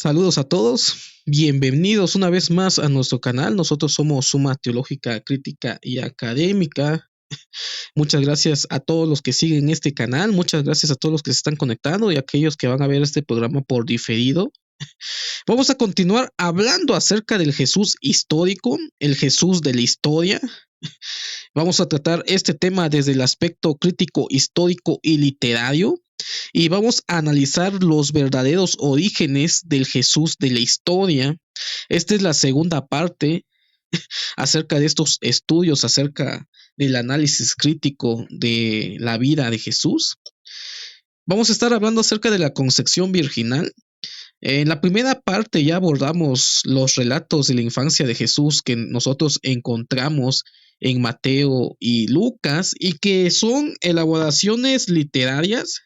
Saludos a todos, bienvenidos una vez más a nuestro canal. Nosotros somos Suma Teológica Crítica y Académica. Muchas gracias a todos los que siguen este canal, muchas gracias a todos los que se están conectando y a aquellos que van a ver este programa por diferido. Vamos a continuar hablando acerca del Jesús histórico, el Jesús de la historia. Vamos a tratar este tema desde el aspecto crítico, histórico y literario. Y vamos a analizar los verdaderos orígenes del Jesús de la historia. Esta es la segunda parte acerca de estos estudios, acerca del análisis crítico de la vida de Jesús. Vamos a estar hablando acerca de la concepción virginal. En la primera parte ya abordamos los relatos de la infancia de Jesús que nosotros encontramos en Mateo y Lucas y que son elaboraciones literarias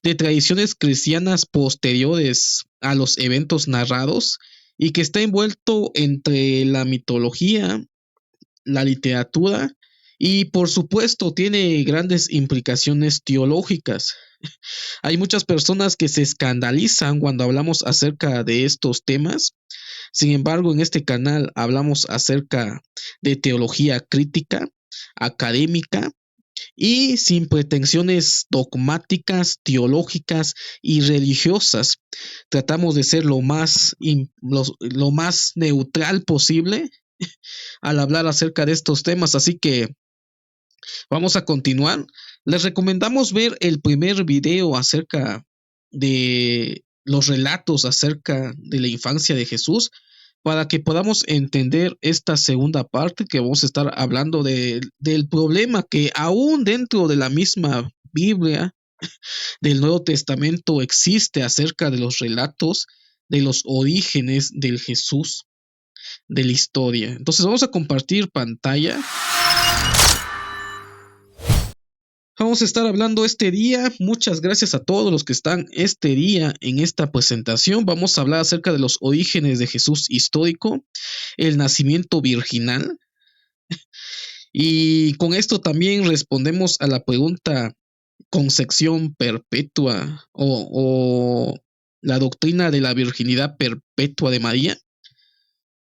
de tradiciones cristianas posteriores a los eventos narrados y que está envuelto entre la mitología, la literatura y por supuesto tiene grandes implicaciones teológicas. Hay muchas personas que se escandalizan cuando hablamos acerca de estos temas. Sin embargo, en este canal hablamos acerca de teología crítica, académica y sin pretensiones dogmáticas, teológicas y religiosas. Tratamos de ser lo más neutral posible al hablar acerca de estos temas, así que vamos a continuar. Les recomendamos ver el primer video acerca de los relatos acerca de la infancia de Jesús para que podamos entender esta segunda parte que vamos a estar hablando del problema que aún dentro de la misma Biblia del Nuevo Testamento existe acerca de los relatos de los orígenes del Jesús de la historia. Entonces vamos a compartir pantalla. Vamos a estar hablando este día. Muchas gracias a todos los que están este día en esta presentación. Vamos a hablar acerca de los orígenes de Jesús histórico, el nacimiento virginal. Y con esto también respondemos a la pregunta concepción perpetua o la doctrina de la virginidad perpetua de María.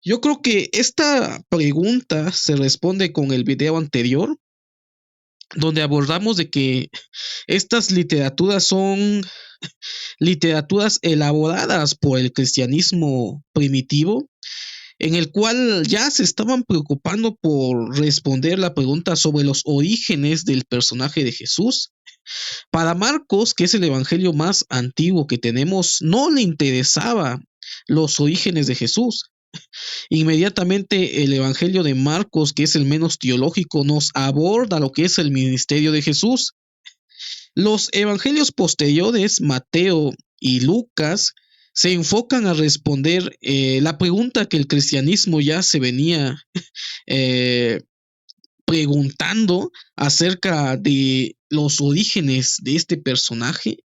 Yo creo que esta pregunta se responde con el video anterior, donde abordamos de que estas literaturas son literaturas elaboradas por el cristianismo primitivo, en el cual ya se estaban preocupando por responder la pregunta sobre los orígenes del personaje de Jesús. Para Marcos, que es el evangelio más antiguo que tenemos, no le interesaba los orígenes de Jesús. Inmediatamente el evangelio de Marcos, que es el menos teológico, nos aborda lo que es el ministerio de Jesús. Los evangelios posteriores, Mateo y Lucas, se enfocan a responder la pregunta que el cristianismo ya se venía preguntando acerca de los orígenes de este personaje.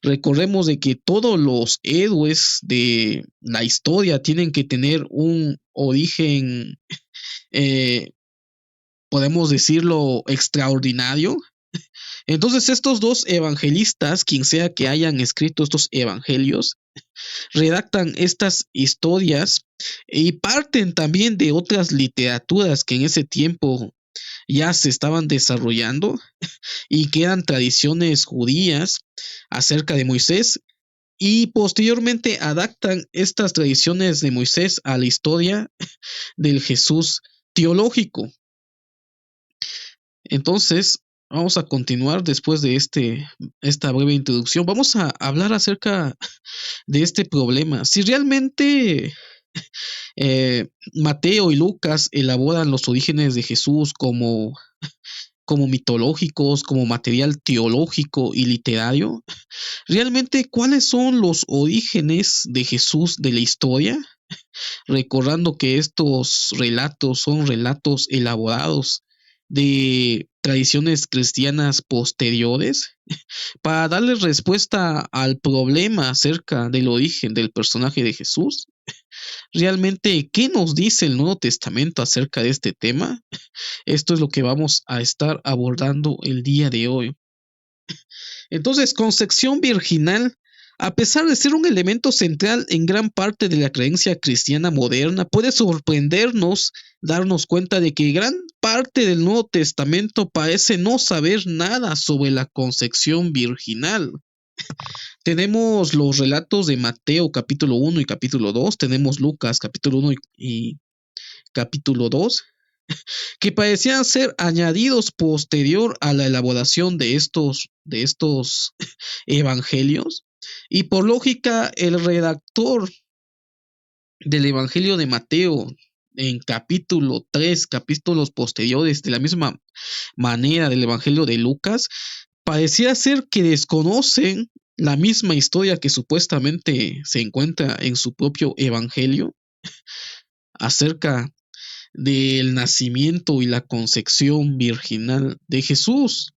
Recordemos de que todos los héroes de la historia tienen que tener un origen, podemos decirlo, extraordinario. Entonces estos dos evangelistas, quien sea que hayan escrito estos evangelios, redactan estas historias y parten también de otras literaturas que en ese tiempo ya se estaban desarrollando y que eran tradiciones judías acerca de Moisés, y posteriormente adaptan estas tradiciones de Moisés a la historia del Jesús teológico. Entonces, vamos a continuar después de esta breve introducción. Vamos a hablar acerca de este problema. Si realmente Mateo y Lucas elaboran los orígenes de Jesús como mitológicos, como material teológico y literario, realmente, ¿cuáles son los orígenes de Jesús de la historia? Recordando que estos relatos son relatos elaborados de tradiciones cristianas posteriores, para darle respuesta al problema acerca del origen del personaje de Jesús. Realmente, ¿qué nos dice el Nuevo Testamento acerca de este tema? Esto es lo que vamos a estar abordando el día de hoy. Entonces, concepción virginal A pesar de ser un elemento central en gran parte de la creencia cristiana moderna, puede sorprendernos darnos cuenta de que gran parte del Nuevo Testamento parece no saber nada sobre la concepción virginal. Tenemos los relatos de Mateo capítulo 1 y capítulo 2, tenemos Lucas capítulo 1 y capítulo 2, que parecían ser añadidos posterior a la elaboración de estos evangelios. Y por lógica, el redactor del Evangelio de Mateo en capítulo 3, capítulos posteriores, de la misma manera del Evangelio de Lucas, parecía ser que desconocen la misma historia que supuestamente se encuentra en su propio Evangelio acerca del nacimiento y la concepción virginal de Jesús.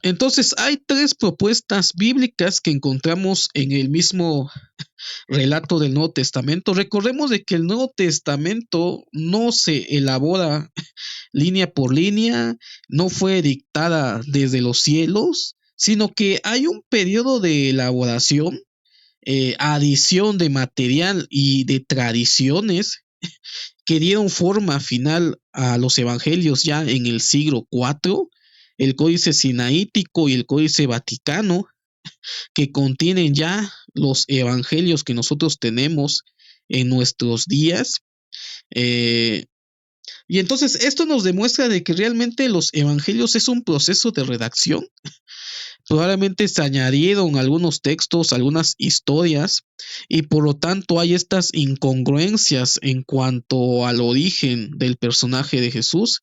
Entonces hay tres propuestas bíblicas que encontramos en el mismo relato del Nuevo Testamento. Recordemos de que el Nuevo Testamento no se elabora línea por línea, no fue dictada desde los cielos, sino que hay un periodo de elaboración, adición de material y de tradiciones que dieron forma final a los evangelios ya en el siglo IV, el Códice Sinaítico y el Códice Vaticano, que contienen ya los evangelios que nosotros tenemos en nuestros días. Y entonces esto nos demuestra de que realmente los evangelios es un proceso de redacción. Probablemente se añadieron algunos textos, algunas historias, y por lo tanto hay estas incongruencias en cuanto al origen del personaje de Jesús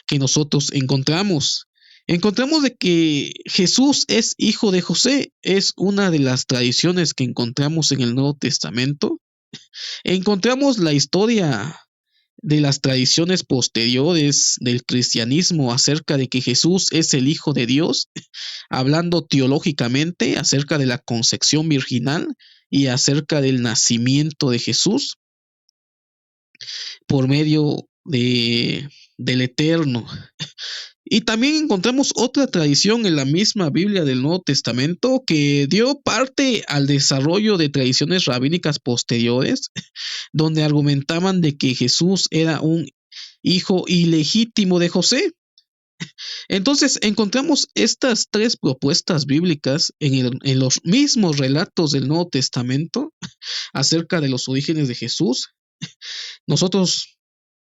que nosotros encontramos. Encontramos de que Jesús es hijo de José, es una de las tradiciones que encontramos en el Nuevo Testamento. Encontramos la historia de las tradiciones posteriores del cristianismo acerca de que Jesús es el Hijo de Dios, hablando teológicamente acerca de la concepción virginal y acerca del nacimiento de Jesús por medio del Eterno. Y también encontramos otra tradición en la misma Biblia del Nuevo Testamento que dio parte al desarrollo de tradiciones rabínicas posteriores, donde argumentaban de que Jesús era un hijo ilegítimo de José. Entonces encontramos estas tres propuestas bíblicas en los mismos relatos del Nuevo Testamento acerca de los orígenes de Jesús. Nosotros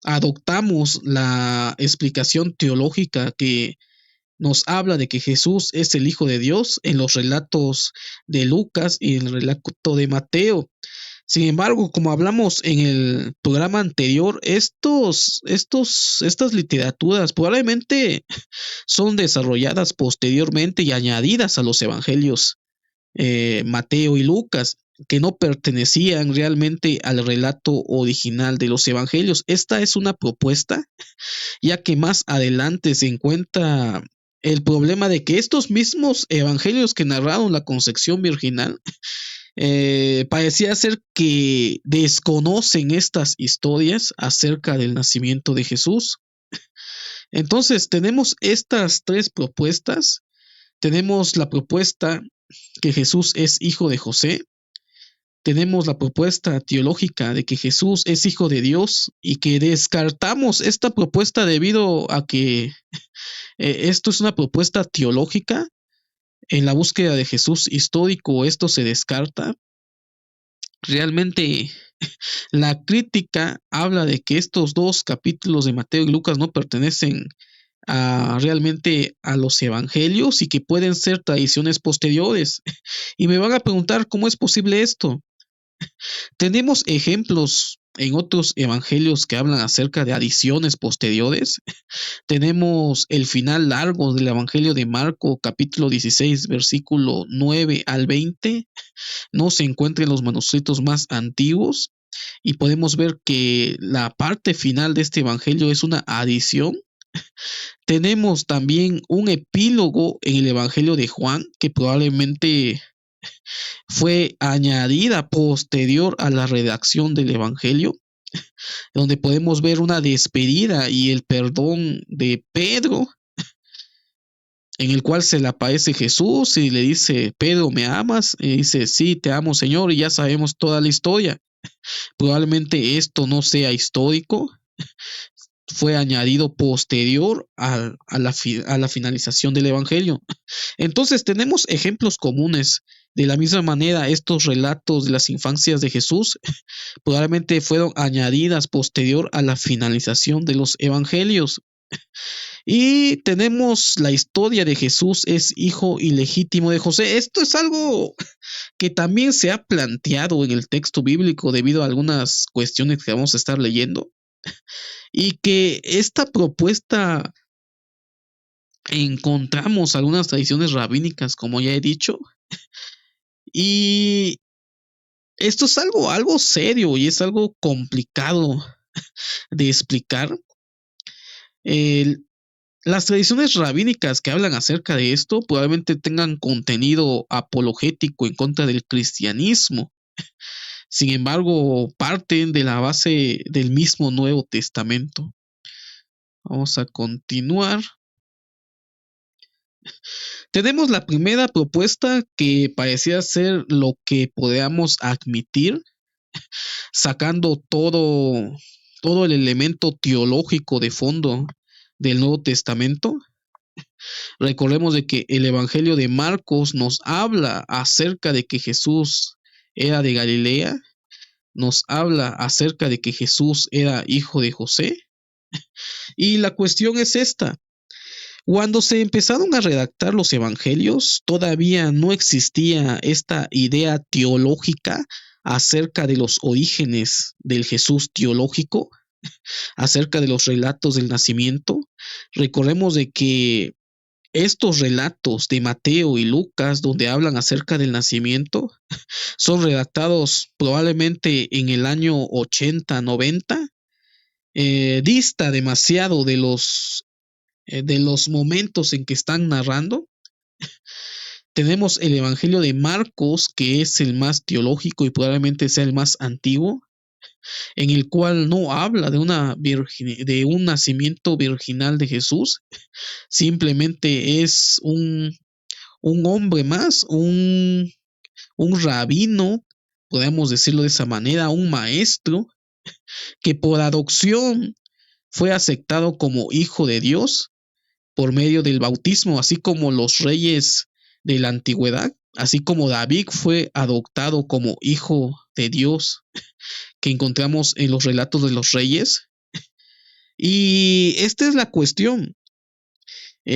adoptamos la explicación teológica que nos habla de que Jesús es el Hijo de Dios en los relatos de Lucas y en el relato de Mateo. Sin embargo, como hablamos en el programa anterior, estas literaturas probablemente son desarrolladas posteriormente y añadidas a los evangelios Mateo y Lucas, que no pertenecían realmente al relato original de los evangelios. Esta es una propuesta, ya que más adelante se encuentra el problema de que estos mismos evangelios que narraron la concepción virginal parecía ser que desconocen estas historias acerca del nacimiento de Jesús. Entonces tenemos estas tres propuestas. Tenemos la propuesta que Jesús es hijo de José. Tenemos la propuesta teológica de que Jesús es hijo de Dios y que descartamos esta propuesta debido a que esto es una propuesta teológica. En la búsqueda de Jesús histórico esto se descarta. Realmente la crítica habla de que estos dos capítulos de Mateo y Lucas no pertenecen realmente a los evangelios y que pueden ser tradiciones posteriores. Y me van a preguntar cómo es posible esto. Tenemos ejemplos en otros evangelios que hablan acerca de adiciones posteriores. Tenemos el final largo del evangelio de Marco, capítulo 16, versículo 9 al 20. No se encuentra en los manuscritos más antiguos y podemos ver que la parte final de este evangelio es una adición. Tenemos también un epílogo en el evangelio de Juan que probablemente fue añadida posterior a la redacción del evangelio, donde podemos ver una despedida y el perdón de Pedro. en el cual se le aparece Jesús y le dice: Pedro, ¿me amas? Y dice: sí, te amo, Señor, y ya sabemos toda la historia. Probablemente esto no sea histórico, fue añadido posterior a la finalización del Evangelio. Entonces tenemos ejemplos comunes. De la misma manera, estos relatos de las infancias de Jesús probablemente fueron añadidas posterior a la finalización de los evangelios. Y tenemos la historia de Jesús es hijo ilegítimo de José. Esto es algo que también se ha planteado en el texto bíblico debido a algunas cuestiones que vamos a estar leyendo. Y que esta propuesta encontramos algunas tradiciones rabínicas, como ya he dicho. Y esto es algo serio y es algo complicado de explicar. El, las tradiciones rabínicas que hablan acerca de esto probablemente tengan contenido apologético en contra del cristianismo. Sin embargo, parten de la base del mismo Nuevo Testamento. Vamos a continuar. Tenemos la primera propuesta que parecía ser lo que podríamos admitir, sacando todo el elemento teológico de fondo del Nuevo Testamento. Recordemos de que el Evangelio de Marcos nos habla acerca de que Jesús era de Galilea, nos habla acerca de que Jesús era hijo de José. Y la cuestión es esta: cuando se empezaron a redactar los evangelios, todavía no existía esta idea teológica acerca de los orígenes del Jesús teológico, acerca de los relatos del nacimiento. Recordemos de que estos relatos de Mateo y Lucas, donde hablan acerca del nacimiento, son redactados probablemente en el año 80-90. Dista demasiado de los momentos en que están narrando. Tenemos el Evangelio de Marcos, que es el más teológico y probablemente sea el más antiguo, en el cual no habla de un nacimiento virginal de Jesús. Simplemente es un hombre más, un rabino, podemos decirlo de esa manera, un maestro, que por adopción fue aceptado como hijo de Dios por medio del bautismo, así como los reyes de la antigüedad, así como David fue adoptado como hijo de Dios, que encontramos en los relatos de los reyes. Y esta es la cuestión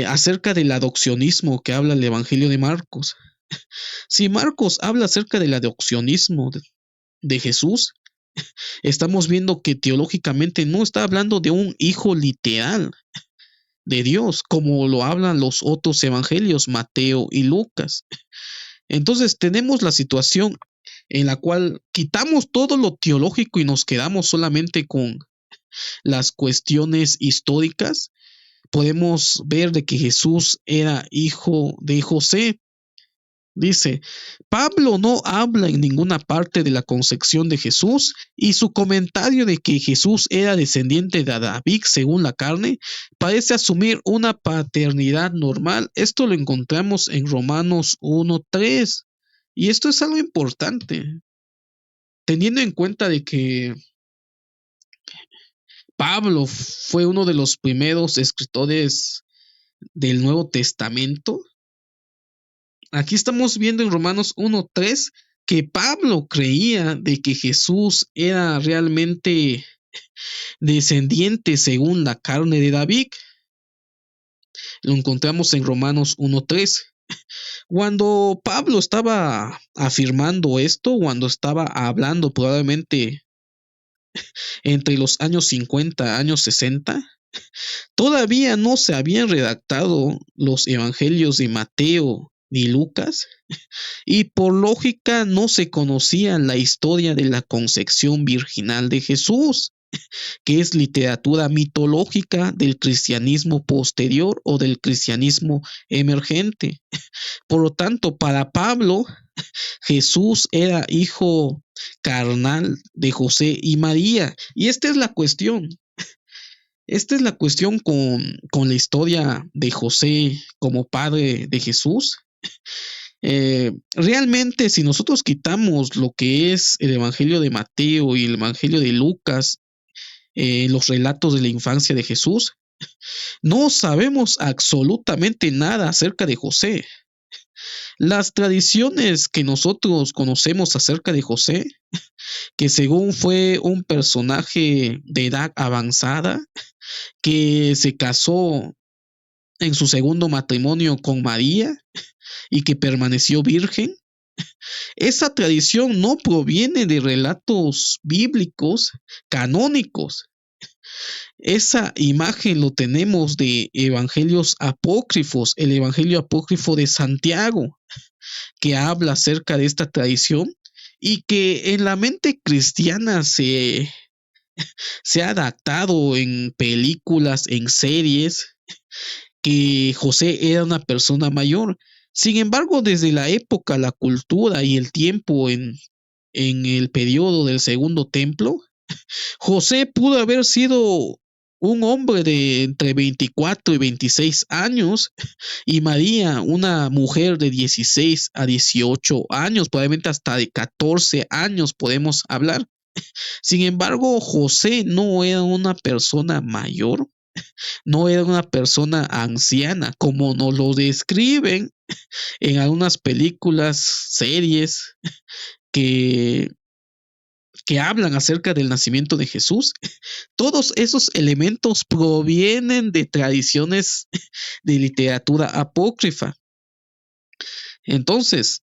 acerca del adopcionismo que habla el Evangelio de Marcos. Si Marcos habla acerca del adopcionismo de Jesús, estamos viendo que teológicamente no está hablando de un hijo literal de Dios, como lo hablan los otros evangelios, Mateo y Lucas. Entonces tenemos la situación en la cual quitamos todo lo teológico y nos quedamos solamente con las cuestiones históricas. Podemos ver de que Jesús era hijo de José. Dice, Pablo no habla en ninguna parte de la concepción de Jesús, y su comentario de que Jesús era descendiente de David según la carne parece asumir una paternidad normal. Esto lo encontramos en Romanos 1:3, y esto es algo importante, teniendo en cuenta de que Pablo fue uno de los primeros escritores del Nuevo Testamento. Aquí estamos viendo en Romanos 1:3 que Pablo creía de que Jesús era realmente descendiente según la carne de David. Lo encontramos en Romanos 1:3. Cuando Pablo estaba afirmando esto, cuando estaba hablando probablemente entre los años 50, años 60, todavía no se habían redactado los evangelios de Mateo ni Lucas, y por lógica no se conocía la historia de la concepción virginal de Jesús, que es literatura mitológica del cristianismo posterior o del cristianismo emergente. Por lo tanto, para Pablo, Jesús era hijo carnal de José y María. Y esta es la cuestión. Esta es la cuestión con la historia de José como padre de Jesús. Realmente, si nosotros quitamos lo que es el Evangelio de Mateo y el Evangelio de Lucas, los relatos de la infancia de Jesús, no sabemos absolutamente nada acerca de José. Las tradiciones que nosotros conocemos acerca de José, que según fue un personaje de edad avanzada, que se casó en su segundo matrimonio con María y que permaneció virgen, esa tradición no proviene de relatos bíblicos canónicos. Esa imagen lo tenemos de evangelios apócrifos, el evangelio apócrifo de Santiago, que habla acerca de esta tradición y que en la mente cristiana se ha adaptado en películas, en series, que José era una persona mayor. Sin embargo, desde la época, la cultura y el tiempo en el periodo del Segundo Templo, José pudo haber sido un hombre de entre 24 y 26 años y María una mujer de 16 a 18 años, probablemente hasta de 14 años podemos hablar. Sin embargo, José no era una persona mayor, no era una persona anciana, como nos lo describen en algunas películas, series que, que hablan acerca del nacimiento de Jesús. Todos esos elementos provienen de tradiciones de literatura apócrifa. Entonces,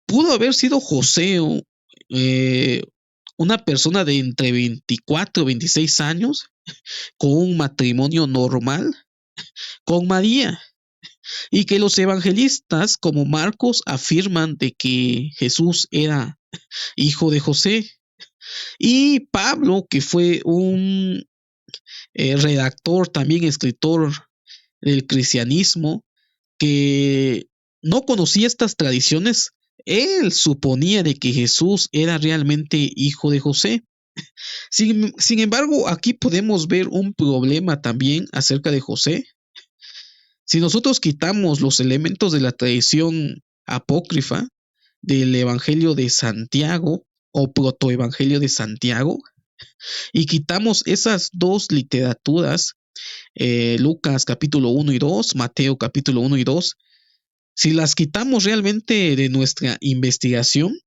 pudo haber sido José eh, una persona de entre 24 y 26 años con un matrimonio normal con María, y que los evangelistas como Marcos afirman de que Jesús era hijo de José, y Pablo, que fue un redactor, también escritor del cristianismo, que no conocía estas tradiciones, él suponía de que Jesús era realmente hijo de José. Sin embargo, aquí podemos ver un problema también acerca de José. Si nosotros quitamos los elementos de la tradición apócrifa del Evangelio de Santiago o protoevangelio de Santiago, y quitamos esas dos literaturas, Lucas capítulo 1 y 2, Mateo capítulo 1 y 2, si las quitamos realmente de nuestra investigación,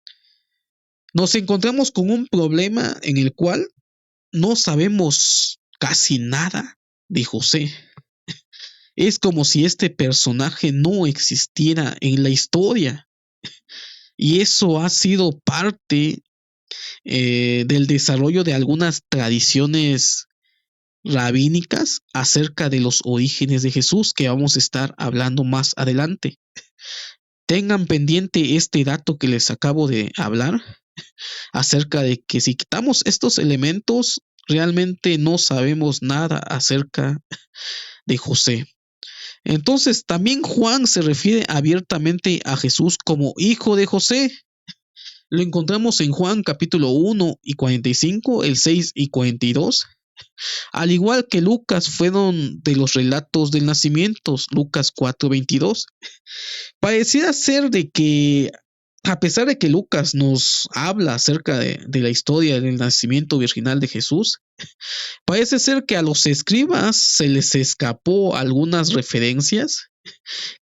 nos encontramos con un problema en el cual no sabemos casi nada de José. Es como si este personaje no existiera en la historia. Y eso ha sido parte del desarrollo de algunas tradiciones rabínicas acerca de los orígenes de Jesús, que vamos a estar hablando más adelante. Tengan pendiente este dato que les acabo de hablar acerca de que si quitamos estos elementos, realmente no sabemos nada acerca de José. Entonces, también Juan se refiere abiertamente a Jesús como hijo de José. Lo encontramos en Juan capítulo 1 y 45, el 6 y 42. Al igual que Lucas, fueron de los relatos del nacimiento, Lucas 4:22. Pareciera ser de que, a pesar de que Lucas nos habla acerca de la historia del nacimiento virginal de Jesús, parece ser que a los escribas se les escapó algunas referencias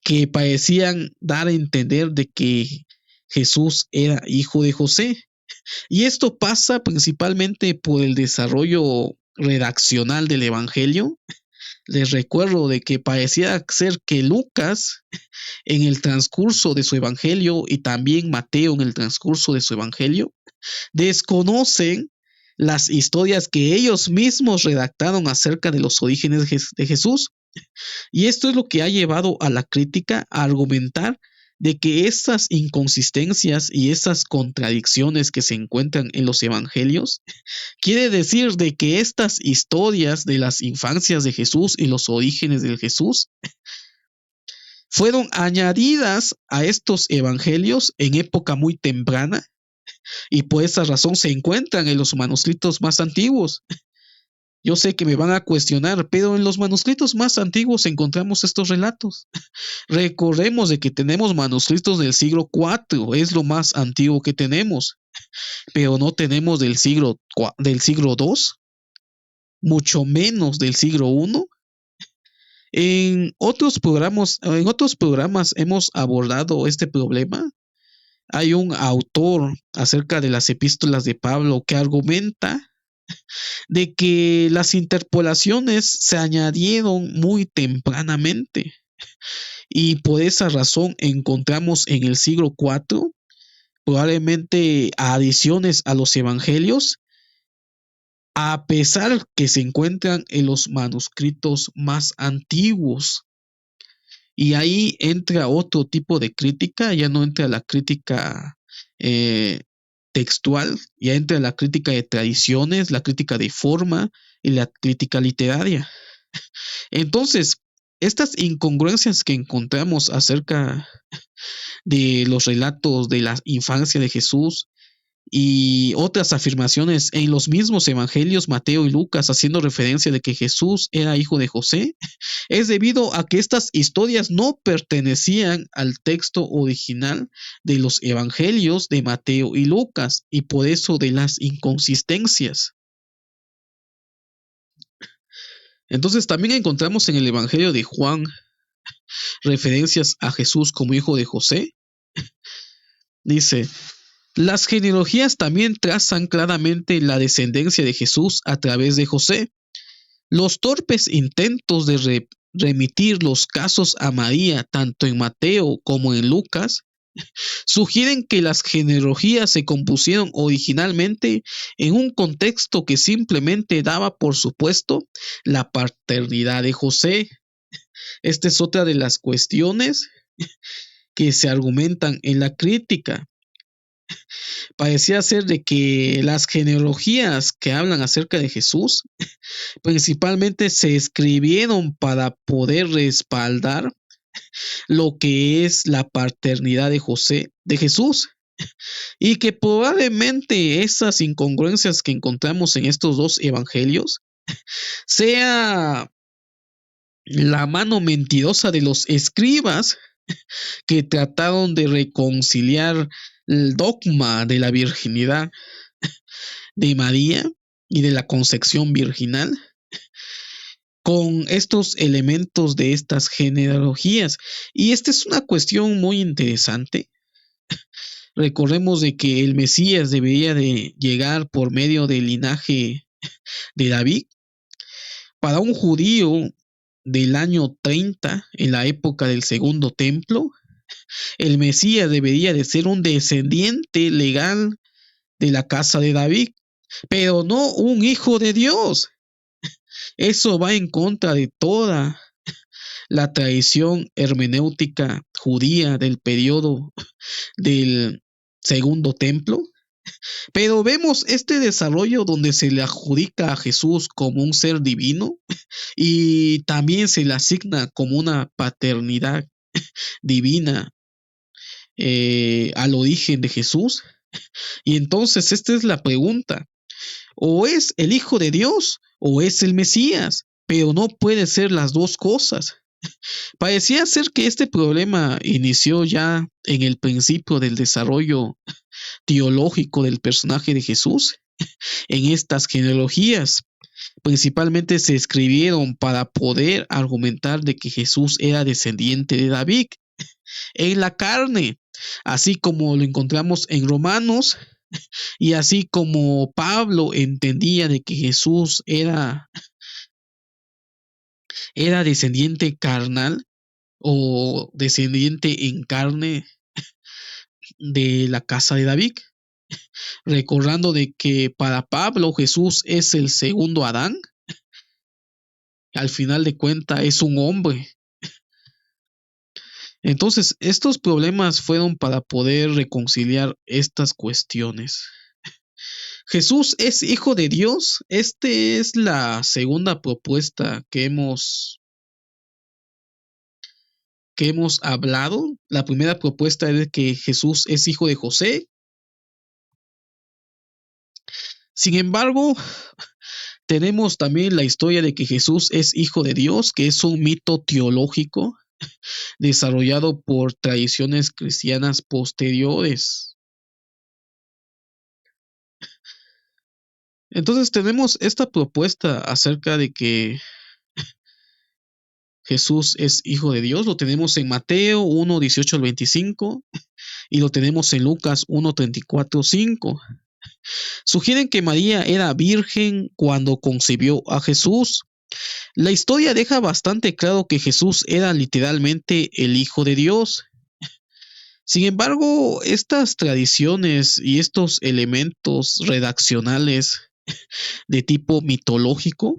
que parecían dar a entender de que Jesús era hijo de José. Y esto pasa principalmente por el desarrollo redaccional del Evangelio. Les recuerdo de que parecía ser que Lucas, en el transcurso de su Evangelio, y también Mateo en el transcurso de su Evangelio, desconocen las historias que ellos mismos redactaron acerca de los orígenes de Jesús. Y esto es lo que ha llevado a la crítica a argumentar de que estas inconsistencias y esas contradicciones que se encuentran en los evangelios quiere decir de que estas historias de las infancias de Jesús y los orígenes de Jesús fueron añadidas a estos evangelios en época muy temprana, y por esa razón se encuentran en los manuscritos más antiguos. Yo sé que me van a cuestionar, pero en los manuscritos más antiguos encontramos estos relatos. Recordemos de que tenemos manuscritos del siglo IV, es lo más antiguo que tenemos, pero no tenemos del siglo II, mucho menos del siglo I. En otros programas hemos abordado este problema. Hay un autor acerca de las epístolas de Pablo que argumenta de que las interpolaciones se añadieron muy tempranamente y por esa razón encontramos en el siglo IV probablemente adiciones a los evangelios, a pesar que se encuentran en los manuscritos más antiguos. Y ahí entra otro tipo de crítica, ya no entra la crítica eh, textual, ya entra la crítica de tradiciones, la crítica de forma y la crítica literaria. Entonces, estas incongruencias que encontramos acerca de los relatos de la infancia de Jesús y otras afirmaciones en los mismos evangelios Mateo y Lucas haciendo referencia de que Jesús era hijo de José, es debido a que estas historias no pertenecían al texto original de los evangelios de Mateo y Lucas, y por eso de las inconsistencias. Entonces también encontramos en el evangelio de Juan referencias a Jesús como hijo de José. Dice: las genealogías también trazan claramente la descendencia de Jesús a través de José. Los torpes intentos de remitir los casos a María, tanto en Mateo como en Lucas, sugieren que las genealogías se compusieron originalmente en un contexto que simplemente daba por supuesto la paternidad de José. Esta es otra de las cuestiones que se argumentan en la crítica. Parecía ser de que las genealogías que hablan acerca de Jesús principalmente se escribieron para poder respaldar lo que es la paternidad de Jesús, y que probablemente esas incongruencias que encontramos en estos dos evangelios sea la mano mentirosa de los escribas que trataron de reconciliar el dogma de la virginidad de María y de la concepción virginal con estos elementos de estas genealogías. Y esta es una cuestión muy interesante. Recordemos de que el Mesías debería de llegar por medio del linaje de David. Para un judío del año 30, en la época del Segundo Templo, el Mesías debería de ser un descendiente legal de la casa de David, pero no un hijo de Dios. Eso va en contra de toda la tradición hermenéutica judía del periodo del Segundo Templo. Pero vemos este desarrollo donde se le adjudica a Jesús como un ser divino y también se le asigna como una paternidad divina al origen de Jesús. Y entonces esta es la pregunta: o es el Hijo de Dios o es el Mesías, pero no puede ser las dos cosas. Parecía ser que este problema inició ya en el principio del desarrollo teológico del personaje de Jesús. En estas genealogías principalmente se escribieron para poder argumentar de que Jesús era descendiente de David en la carne, así como lo encontramos en Romanos, y así como Pablo entendía de que Jesús era descendiente carnal o descendiente en carne de la casa de David, recordando de que para Pablo Jesús es el segundo Adán. Al final de cuentas es un hombre. Entonces estos problemas fueron para poder reconciliar estas cuestiones. Jesús es hijo de Dios. Esta es la segunda propuesta que hemos hablado. La primera propuesta es que Jesús es hijo de José. Sin embargo, Tenemos también la historia de que Jesús es hijo de Dios, que es un mito teológico desarrollado por tradiciones cristianas posteriores. Entonces tenemos esta propuesta acerca de que Jesús es hijo de Dios. Lo tenemos en Mateo 1, 18 al 25 y lo tenemos en Lucas 1, 34, 5. Sugieren que María era virgen cuando concibió a Jesús. La historia deja bastante claro que Jesús era literalmente el Hijo de Dios. Sin embargo, estas tradiciones y estos elementos redaccionales de tipo mitológico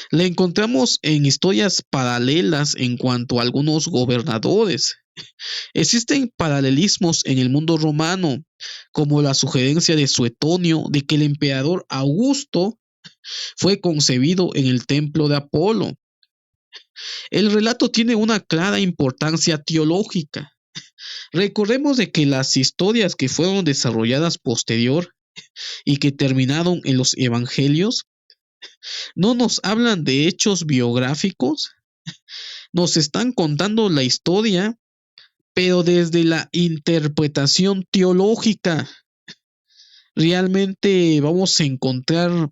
la encontramos en historias paralelas en cuanto a algunos gobernadores. Existen paralelismos en el mundo romano, como la sugerencia de Suetonio de que el emperador Augusto fue concebido en el templo de Apolo. El relato tiene una clara importancia teológica. Recordemos de que las historias que fueron desarrolladas posterior y que terminaron en los evangelios no nos hablan de hechos biográficos, nos están contando la historia, pero desde la interpretación teológica. Realmente vamos a encontrar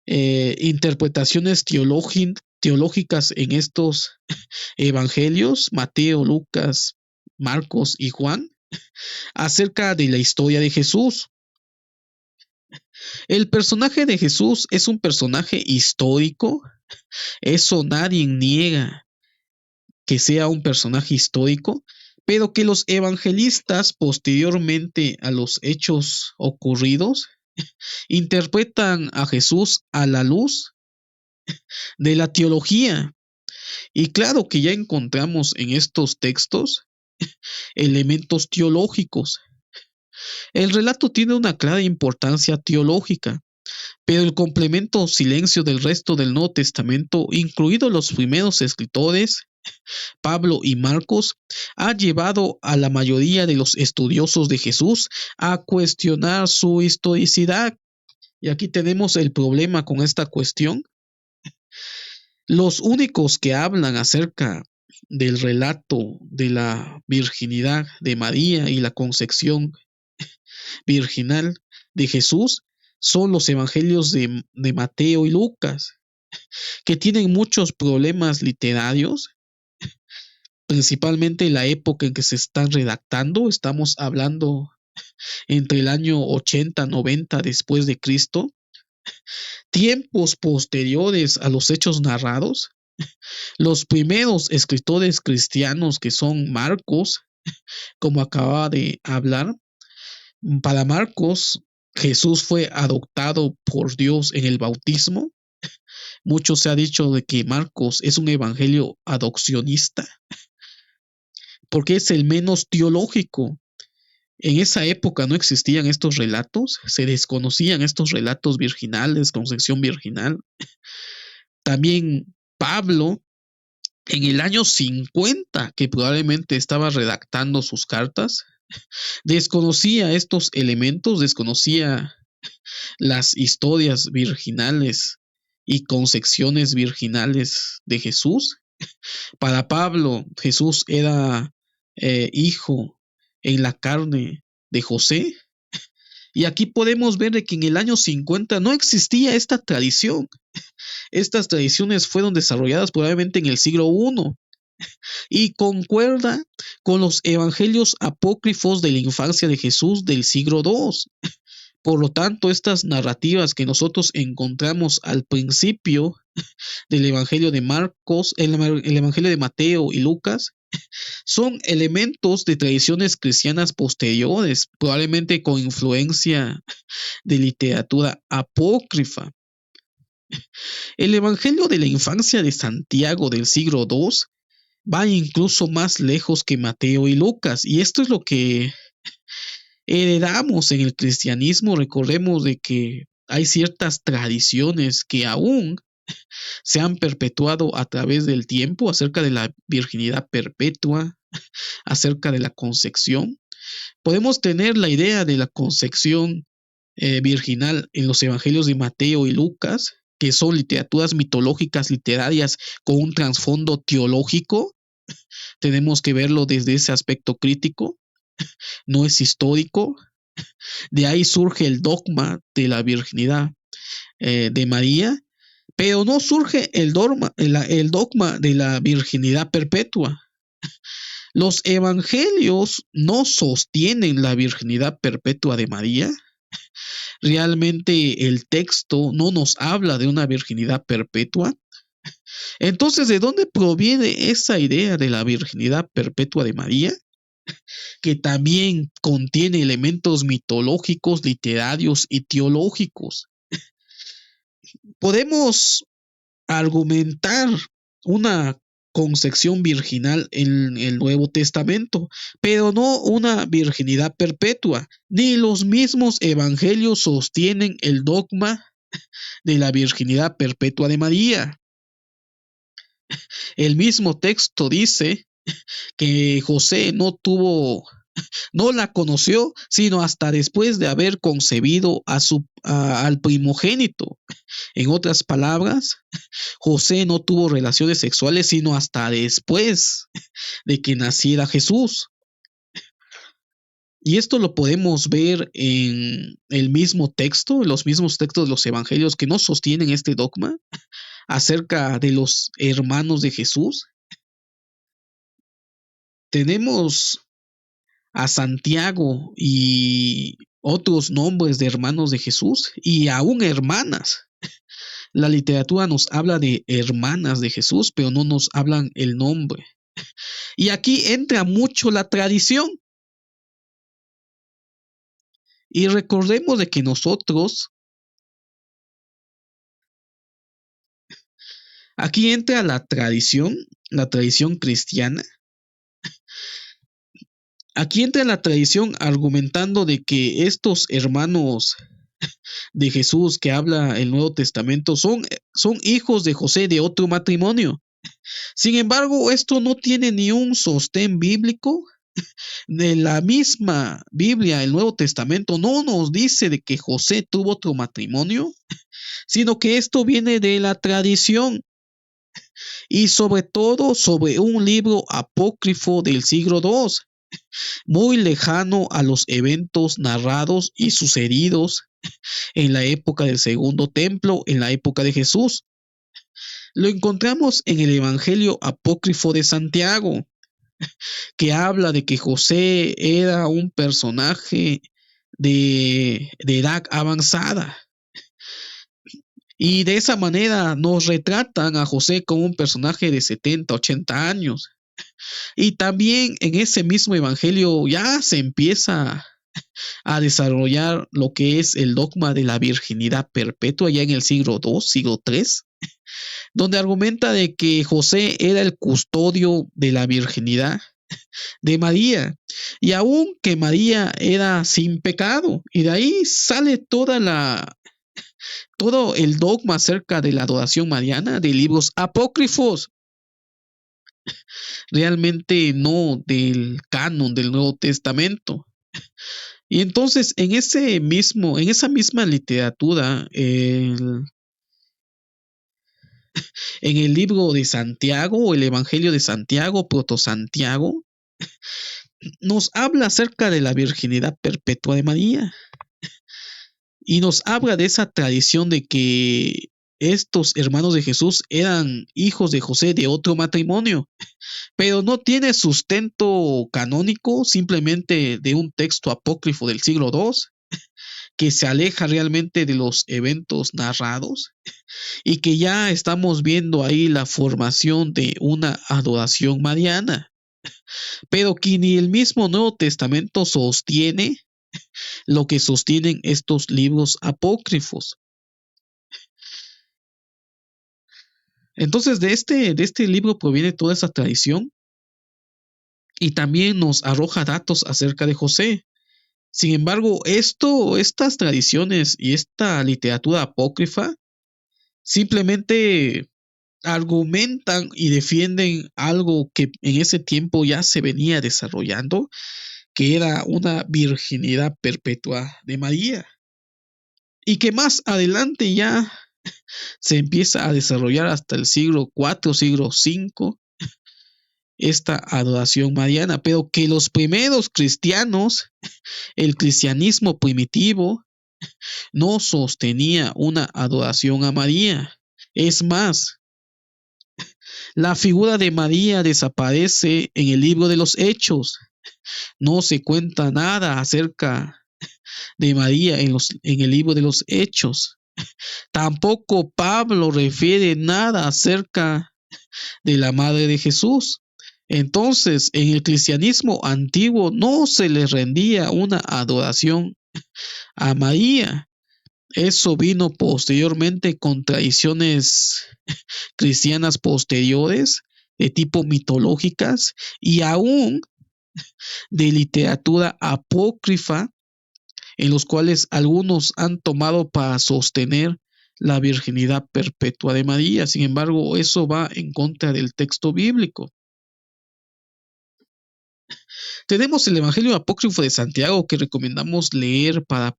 interpretaciones teológicas en estos evangelios, Mateo, Lucas, Marcos y Juan, acerca de la historia de Jesús. El personaje de Jesús es un personaje histórico, eso nadie niega que sea un personaje histórico, pero que los evangelistas posteriormente a los hechos ocurridos interpretan a Jesús a la luz de la teología. Y claro que ya encontramos en estos textos elementos teológicos. El relato tiene una clara importancia teológica, pero el complemento silencio del resto del Nuevo Testamento, incluidos los primeros escritores, Pablo y Marcos, ha llevado a la mayoría de los estudiosos de Jesús a cuestionar su historicidad. Y aquí tenemos el problema con esta cuestión. Los únicos que hablan acerca del relato de la virginidad de María y la concepción virginal de Jesús son los evangelios de Mateo y Lucas, que tienen muchos problemas literarios, principalmente la época en que se están redactando. Estamos hablando entre el año 80-90 después de Cristo, tiempos posteriores a los hechos narrados. Los primeros escritores cristianos, que son Marcos, como acababa de hablar, para Marcos Jesús fue adoptado por Dios en el bautismo. Mucho se ha dicho de que Marcos es un evangelio adopcionista porque es el menos teológico. En esa época no existían estos relatos, se desconocían estos relatos virginales, concepción virginal. También Pablo, en el año 50, que probablemente estaba redactando sus cartas, desconocía estos elementos, desconocía las historias virginales y concepciones virginales de Jesús. Para Pablo, Jesús era hijo en la carne de José. Y aquí podemos ver de que en el año 50 no existía esta tradición. Estas tradiciones fueron desarrolladas probablemente en el siglo I y concuerda con los evangelios apócrifos de la infancia de Jesús del siglo II. Por lo tanto, estas narrativas que nosotros encontramos al principio del Evangelio de Marcos, el Evangelio de Mateo y Lucas, son elementos de tradiciones cristianas posteriores, probablemente con influencia de literatura apócrifa. El Evangelio de la infancia de Santiago del siglo II va incluso más lejos que Mateo y Lucas, y esto es lo que heredamos en el cristianismo. Recordemos de que hay ciertas tradiciones que aún se han perpetuado a través del tiempo acerca de la virginidad perpetua, acerca de la concepción. Podemos tener la idea de la concepción virginal en los evangelios de Mateo y Lucas, que son literaturas mitológicas literarias con un trasfondo teológico. Tenemos que verlo desde ese aspecto crítico, no es histórico. De ahí surge el dogma de la virginidad de María, pero no surge el dogma de la virginidad perpetua. Los evangelios no sostienen la virginidad perpetua de María. Realmente el texto no nos habla de una virginidad perpetua. Entonces, ¿de dónde proviene esa idea de la virginidad perpetua de María? Que también contiene elementos mitológicos, literarios y teológicos. Podemos argumentar una concepción virginal en el Nuevo Testamento, pero no una virginidad perpetua. Ni los mismos evangelios sostienen el dogma de la virginidad perpetua de María. El mismo texto dice que José no la conoció, sino hasta después de haber concebido al primogénito. En otras palabras, José no tuvo relaciones sexuales sino hasta después de que naciera Jesús. Y esto lo podemos ver en el mismo texto, en los mismos textos de los evangelios que no sostienen este dogma acerca de los hermanos de Jesús. Tenemos a Santiago y otros nombres de hermanos de Jesús y aún hermanas. La literatura nos habla de hermanas de Jesús, pero no nos hablan el nombre. Y aquí entra mucho la tradición. Y recordemos de que aquí entra la tradición cristiana. Aquí entra la tradición argumentando de que estos hermanos de Jesús que habla el Nuevo Testamento son hijos de José de otro matrimonio. Sin embargo, esto no tiene ni un sostén bíblico. De la misma Biblia, el Nuevo Testamento, no nos dice de que José tuvo otro matrimonio, sino que esto viene de la tradición y sobre todo sobre un libro apócrifo del siglo II, muy lejano a los eventos narrados y sucedidos en la época del Segundo Templo, en la época de Jesús. Lo encontramos en el Evangelio apócrifo de Santiago, que habla de que José era un personaje de edad avanzada. Y de esa manera nos retratan a José como un personaje de 70, 80 años. Y también en ese mismo evangelio ya se empieza a desarrollar lo que es el dogma de la virginidad perpetua ya en el siglo II, siglo III, donde argumenta de que José era el custodio de la virginidad de María, y aún que María era sin pecado, y de ahí sale todo el dogma acerca de la adoración mariana de libros apócrifos, realmente no del canon del Nuevo Testamento. Y entonces en esa misma literatura, en el libro de Santiago, o el Evangelio de Santiago, Proto Santiago, nos habla acerca de la virginidad perpetua de María. Y nos habla de esa tradición de que estos hermanos de Jesús eran hijos de José de otro matrimonio, pero no tiene sustento canónico, simplemente de un texto apócrifo del siglo II, que se aleja realmente de los eventos narrados y que ya estamos viendo ahí la formación de una adoración mariana, pero que ni el mismo Nuevo Testamento sostiene lo que sostienen estos libros apócrifos. Entonces de este libro proviene toda esa tradición y también nos arroja datos acerca de José. Sin embargo, estas tradiciones y esta literatura apócrifa simplemente argumentan y defienden algo que en ese tiempo ya se venía desarrollando, que era una virginidad perpetua de María. y que más adelante ya se empieza a desarrollar hasta el siglo IV, siglo V, esta adoración mariana, pero que los primeros cristianos, el cristianismo primitivo, no sostenía una adoración a María. Es más, la figura de María desaparece en el libro de los Hechos. No se cuenta nada acerca de María en el libro de los Hechos. Tampoco Pablo refiere nada acerca de la madre de Jesús. Entonces, en el cristianismo antiguo no se le rendía una adoración a María. Eso vino posteriormente con tradiciones cristianas posteriores de tipo mitológicas y aún de literatura apócrifa, en los cuales algunos han tomado para sostener la virginidad perpetua de María. Sin embargo, eso va en contra del texto bíblico. Tenemos el Evangelio apócrifo de Santiago que recomendamos leer para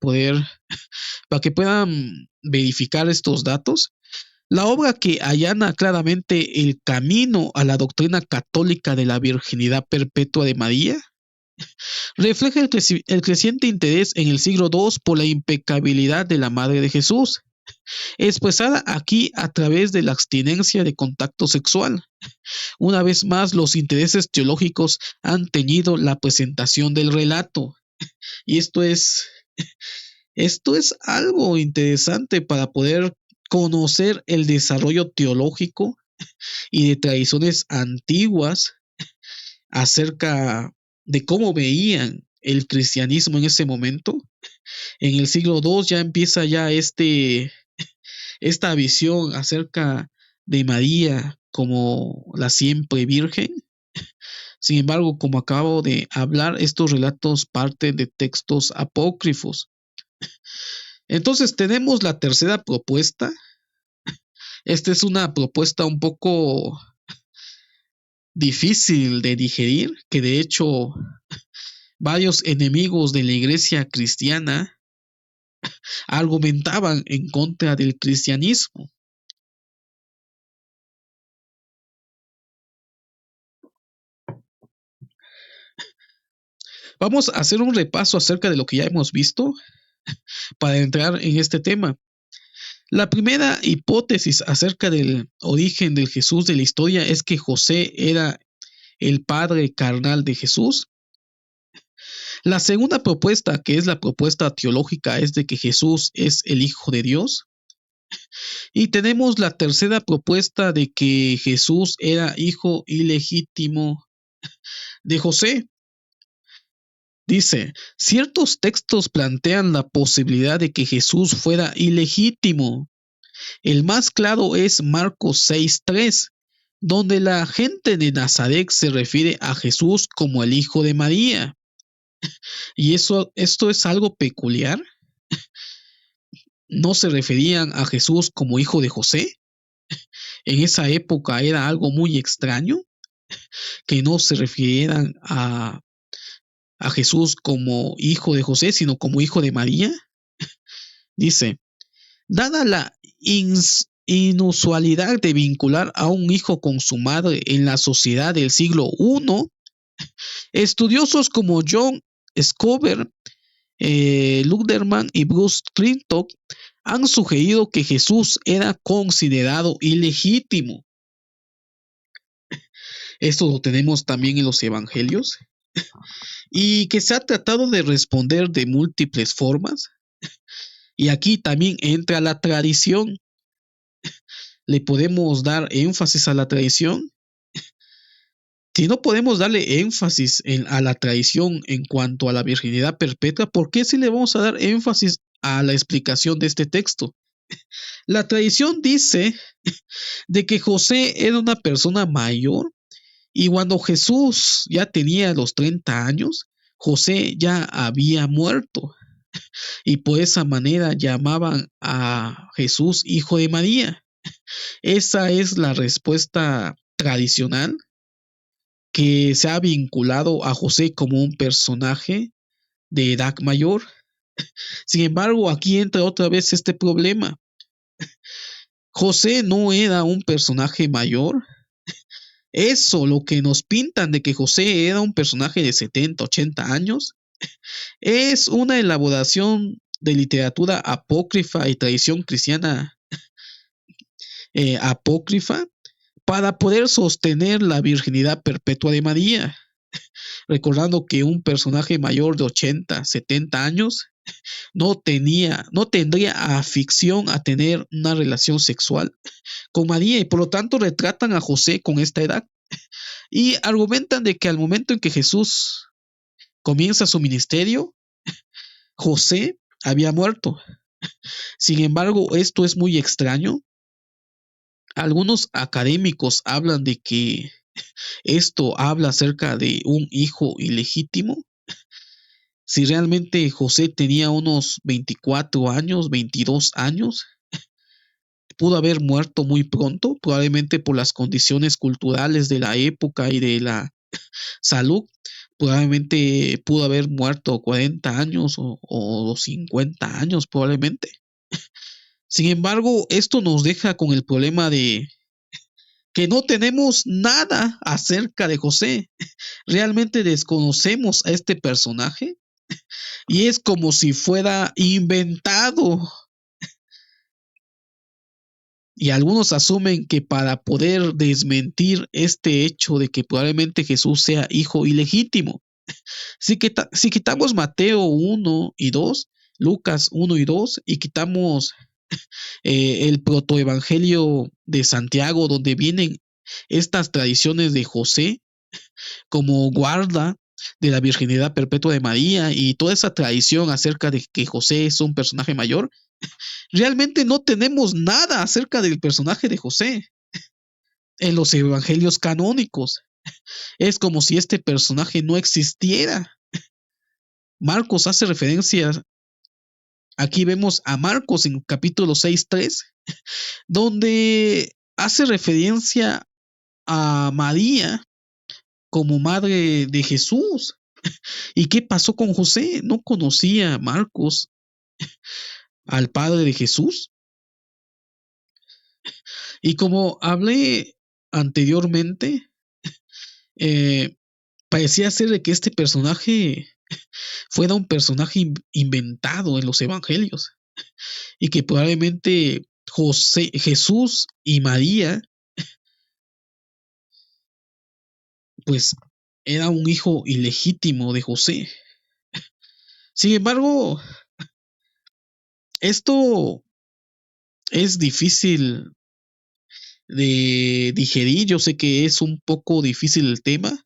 que puedan verificar estos datos. La obra que allana claramente el camino a la doctrina católica de la virginidad perpetua de María refleja el creciente interés en el siglo II por la impecabilidad de la Madre de Jesús, expresada aquí a través de la abstinencia de contacto sexual. Una vez más, los intereses teológicos han teñido la presentación del relato. Y esto es algo interesante para poder conocer el desarrollo teológico y de tradiciones antiguas acerca de cómo veían el cristianismo en ese momento. En el siglo II ya empieza esta visión acerca de María como la siempre virgen. Sin embargo, como acabo de hablar, estos relatos parten de textos apócrifos. Entonces tenemos la tercera propuesta. Esta es una propuesta un poco difícil de digerir, que de hecho varios enemigos de la iglesia cristiana argumentaban en contra del cristianismo. Vamos a hacer un repaso acerca de lo que ya hemos visto para entrar en este tema. La primera hipótesis acerca del origen del Jesús de la historia es que José era el padre carnal de Jesús. La segunda propuesta, que es la propuesta teológica, es de que Jesús es el Hijo de Dios. Y tenemos la tercera propuesta de que Jesús era hijo ilegítimo de José. Dice, ciertos textos plantean la posibilidad de que Jesús fuera ilegítimo. El más claro es Marcos 6:3, donde la gente de Nazaret se refiere a Jesús como el hijo de María. Y esto es algo peculiar. ¿No se referían a Jesús como hijo de José? En esa época era algo muy extraño que no se refirieran a Jesús como hijo de José, sino como hijo de María. Dice, dada la inusualidad de vincular a un hijo con su madre en la sociedad del siglo I, estudiosos como John Scober, Luderman y Bruce Clinton han sugerido que Jesús era considerado ilegítimo. Esto lo tenemos también en los evangelios y que se ha tratado de responder de múltiples formas. Y aquí también entra la tradición. ¿Le podemos dar énfasis a la tradición? Si no podemos darle énfasis a la tradición en cuanto a la virginidad perpetua, ¿por qué sí le vamos a dar énfasis a la explicación de este texto? La tradición dice de que José era una persona mayor y cuando Jesús ya tenía los 30 años, José ya había muerto y por esa manera llamaban a Jesús hijo de María. Esa es la respuesta tradicional que se ha vinculado a José como un personaje de edad mayor. Sin embargo, aquí entra otra vez este problema. José no era un personaje mayor. Eso, lo que nos pintan de que José era un personaje de 70, 80 años, es una elaboración de literatura apócrifa y tradición cristiana apócrifa para poder sostener la virginidad perpetua de María, recordando que un personaje mayor de 80, 70 años no tendría afición a tener una relación sexual con María y por lo tanto retratan a José con esta edad y argumentan de que al momento en que Jesús comienza su ministerio, José había muerto. Sin embargo, esto es muy extraño. Algunos académicos hablan de que esto habla acerca de un hijo ilegítimo. Si realmente José tenía unos 24 años, 22 años, pudo haber muerto muy pronto, probablemente por las condiciones culturales de la época y de la salud. Probablemente pudo haber muerto 40 años o 50 años probablemente. Sin embargo, esto nos deja con el problema de que no tenemos nada acerca de José. Realmente desconocemos a este personaje y es como si fuera inventado. Y algunos asumen que para poder desmentir este hecho de que probablemente Jesús sea hijo ilegítimo, si quitamos Mateo 1 y 2, Lucas 1 y 2, y quitamos el protoevangelio de Santiago, donde vienen estas tradiciones de José como guarda de la virginidad perpetua de María y toda esa tradición acerca de que José es un personaje mayor, realmente no tenemos nada acerca del personaje de José en los evangelios canónicos. Es como si este personaje no existiera. Marcos hace referencia, aquí vemos a Marcos en capítulo 6:3, donde hace referencia a María como madre de Jesús. ¿Y qué pasó con José? ¿No conocía Marcos al padre de Jesús? Y como hablé anteriormente, eh, parecía ser de que este personaje fuera un personaje inventado en los evangelios y que probablemente Jesús y María, pues era un hijo ilegítimo de José. Sin embargo, esto es difícil de digerir. Yo sé que es un poco difícil el tema.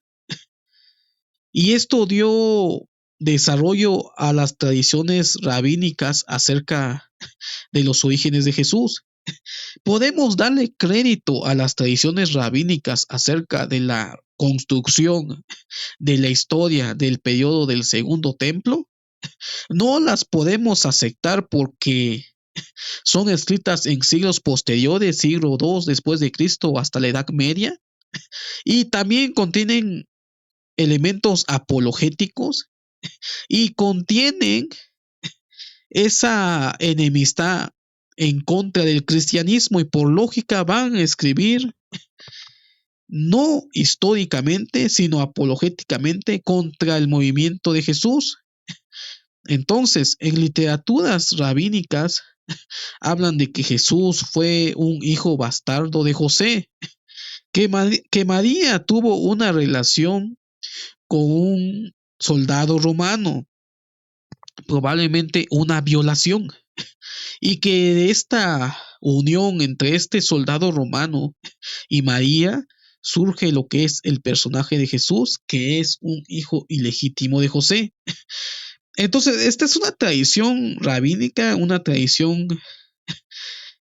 Y esto dio desarrollo a las tradiciones rabínicas acerca de los orígenes de Jesús. Podemos darle crédito a las tradiciones rabínicas acerca de la construcción de la historia del periodo del Segundo Templo. No las podemos aceptar porque son escritas en siglos posteriores, siglo II después de Cristo hasta la Edad Media, y también contienen elementos apologéticos y contienen esa enemistad en contra del cristianismo y por lógica van a escribir no históricamente, sino apologéticamente contra el movimiento de Jesús. Entonces, en literaturas rabínicas hablan de que Jesús fue un hijo bastardo de José, que María tuvo una relación con un soldado romano, probablemente una violación, y que de esta unión entre este soldado romano y María surge lo que es el personaje de Jesús, que es un hijo ilegítimo de José. Entonces, esta es una tradición rabínica, una tradición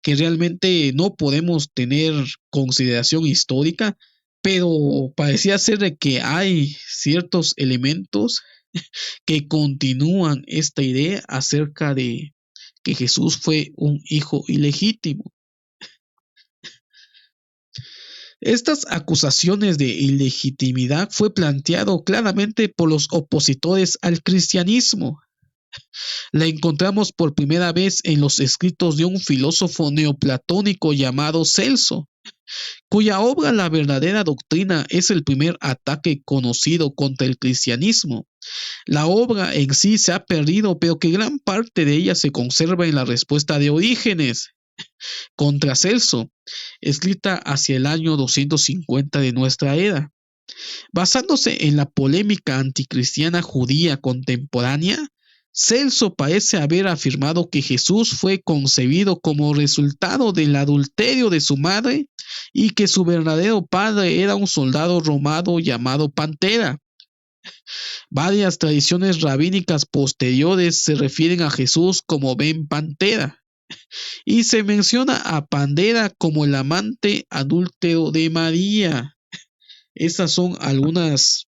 que realmente no podemos tener consideración histórica, pero parecía ser de que hay ciertos elementos que continúan esta idea acerca de que Jesús fue un hijo ilegítimo. Estas acusaciones de ilegitimidad fue planteado claramente por los opositores al cristianismo. La encontramos por primera vez en los escritos de un filósofo neoplatónico llamado Celso, cuya obra La verdadera doctrina es el primer ataque conocido contra el cristianismo. La obra en sí se ha perdido, pero que gran parte de ella se conserva en la respuesta de Orígenes contra Celso, escrita hacia el año 250 de nuestra era. Basándose en la polémica anticristiana judía contemporánea, Celso parece haber afirmado que Jesús fue concebido como resultado del adulterio de su madre y que su verdadero padre era un soldado romano llamado Pantera. Varias tradiciones rabínicas posteriores se refieren a Jesús como Ben Pantera y se menciona a Pandera como el amante adúltero de María. Estas son algunas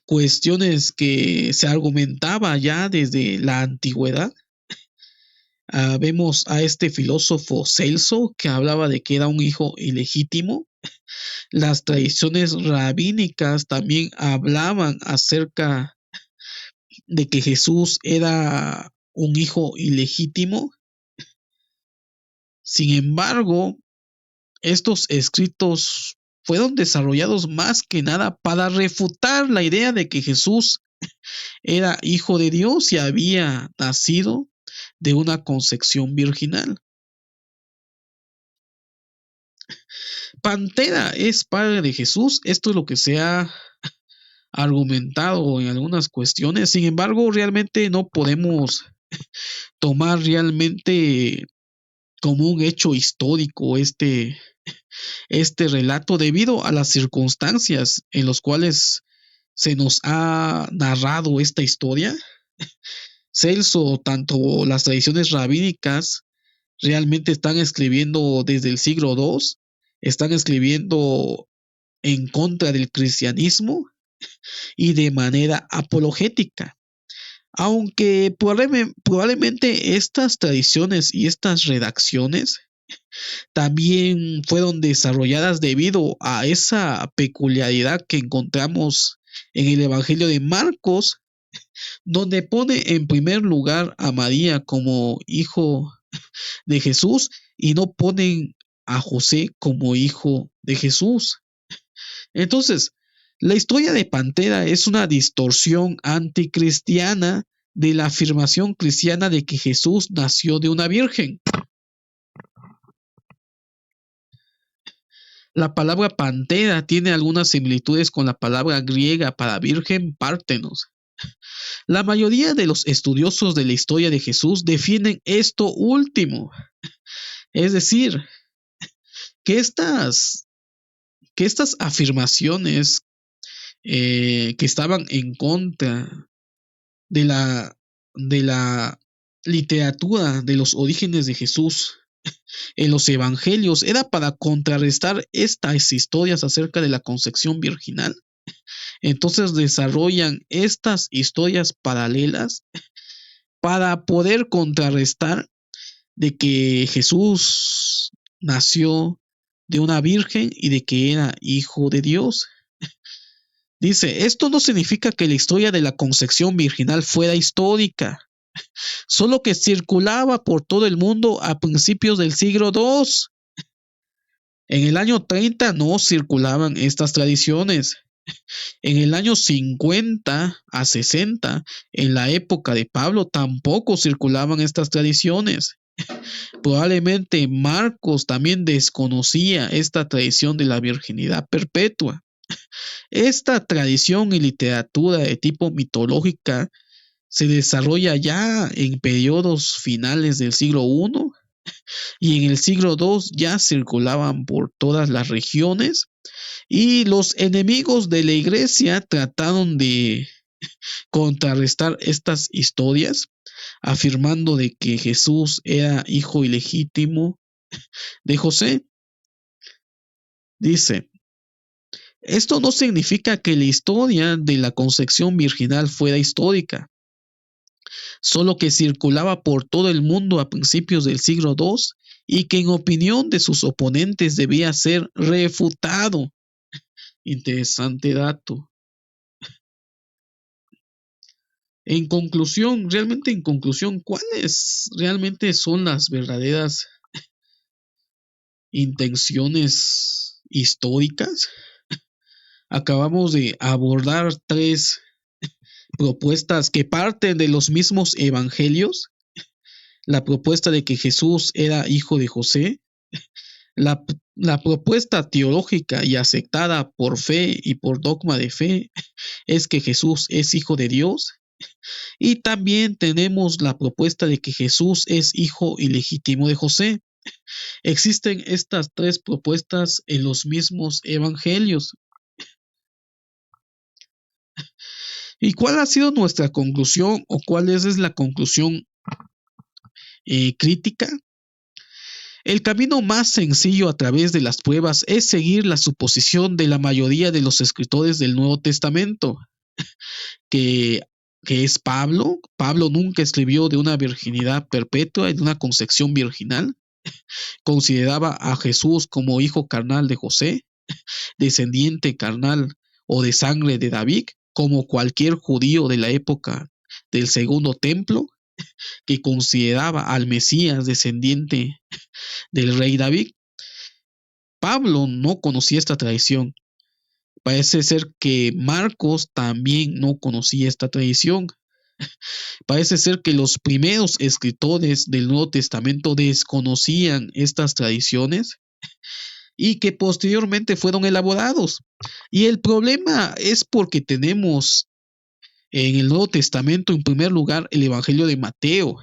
cuestiones que se argumentaba ya desde la antigüedad. Vemos a este filósofo Celso que hablaba de que era un hijo ilegítimo. Las tradiciones rabínicas también hablaban acerca de que Jesús era un hijo ilegítimo. Sin embargo, estos escritos fueron desarrollados más que nada para refutar la idea de que Jesús era hijo de Dios y había nacido de una concepción virginal. Pantera es padre de Jesús, esto es lo que se ha argumentado en algunas cuestiones. Sin embargo, realmente no podemos tomar realmente como un hecho histórico este relato debido a las circunstancias en las cuales se nos ha narrado esta historia. Celso, tanto las tradiciones rabínicas realmente están escribiendo desde el siglo II, están escribiendo en contra del cristianismo y de manera apologética. Aunque probablemente estas tradiciones y estas redacciones también fueron desarrolladas debido a esa peculiaridad que encontramos en el Evangelio de Marcos, donde pone en primer lugar a María como hijo de Jesús y no ponen a José como hijo de Jesús. Entonces, la historia de Pantera es una distorsión anticristiana de la afirmación cristiana de que Jesús nació de una virgen. La palabra pantera tiene algunas similitudes con la palabra griega para virgen, pártenos. La mayoría de los estudiosos de la historia de Jesús defienden esto último. Es decir, que estas afirmaciones que estaban en contra de la literatura de los orígenes de Jesús en los evangelios era para contrarrestar estas historias acerca de la concepción virginal. Entonces desarrollan estas historias paralelas para poder contrarrestar de que Jesús nació de una virgen y de que era hijo de Dios. Dice, esto no significa que la historia de la concepción virginal fuera histórica, solo que circulaba por todo el mundo a principios del siglo II. En el año 30 no circulaban estas tradiciones. En el año 50 a 60, en la época de Pablo, tampoco circulaban estas tradiciones. Probablemente Marcos también desconocía esta tradición de la virginidad perpetua. Esta tradición y literatura de tipo mitológica se desarrolla ya en periodos finales del siglo I y en el siglo II ya circulaban por todas las regiones y los enemigos de la iglesia trataron de contrarrestar estas historias afirmando de que Jesús era hijo ilegítimo de José. Dice, esto no significa que la historia de la concepción virginal fuera histórica, solo que circulaba por todo el mundo a principios del siglo II y que en opinión de sus oponentes debía ser refutado. Interesante dato. en conclusión, ¿cuáles realmente son las verdaderas intenciones históricas? Acabamos de abordar tres propuestas que parten de los mismos evangelios. La propuesta de que Jesús era hijo de José, la, la propuesta teológica y aceptada por fe y por dogma de fe es que Jesús es hijo de Dios. Y también tenemos la propuesta de que Jesús es hijo ilegítimo de José. Existen estas tres propuestas en los mismos evangelios. ¿Y cuál ha sido nuestra conclusión o cuál es la conclusión crítica? El camino más sencillo a través de las pruebas es seguir la suposición de la mayoría de los escritores del Nuevo Testamento, que es Pablo. Pablo nunca escribió de una virginidad perpetua y de una concepción virginal. Consideraba a Jesús como hijo carnal de José, descendiente carnal o de sangre de David, como cualquier judío de la época del Segundo Templo, que consideraba al Mesías descendiente del rey David. Pablo no conocía esta tradición. Parece ser que Marcos también no conocía esta tradición. Parece ser que los primeros escritores del Nuevo Testamento desconocían estas tradiciones y que posteriormente fueron elaborados. Y el problema es porque tenemos en el Nuevo Testamento, en primer lugar, el Evangelio de Mateo.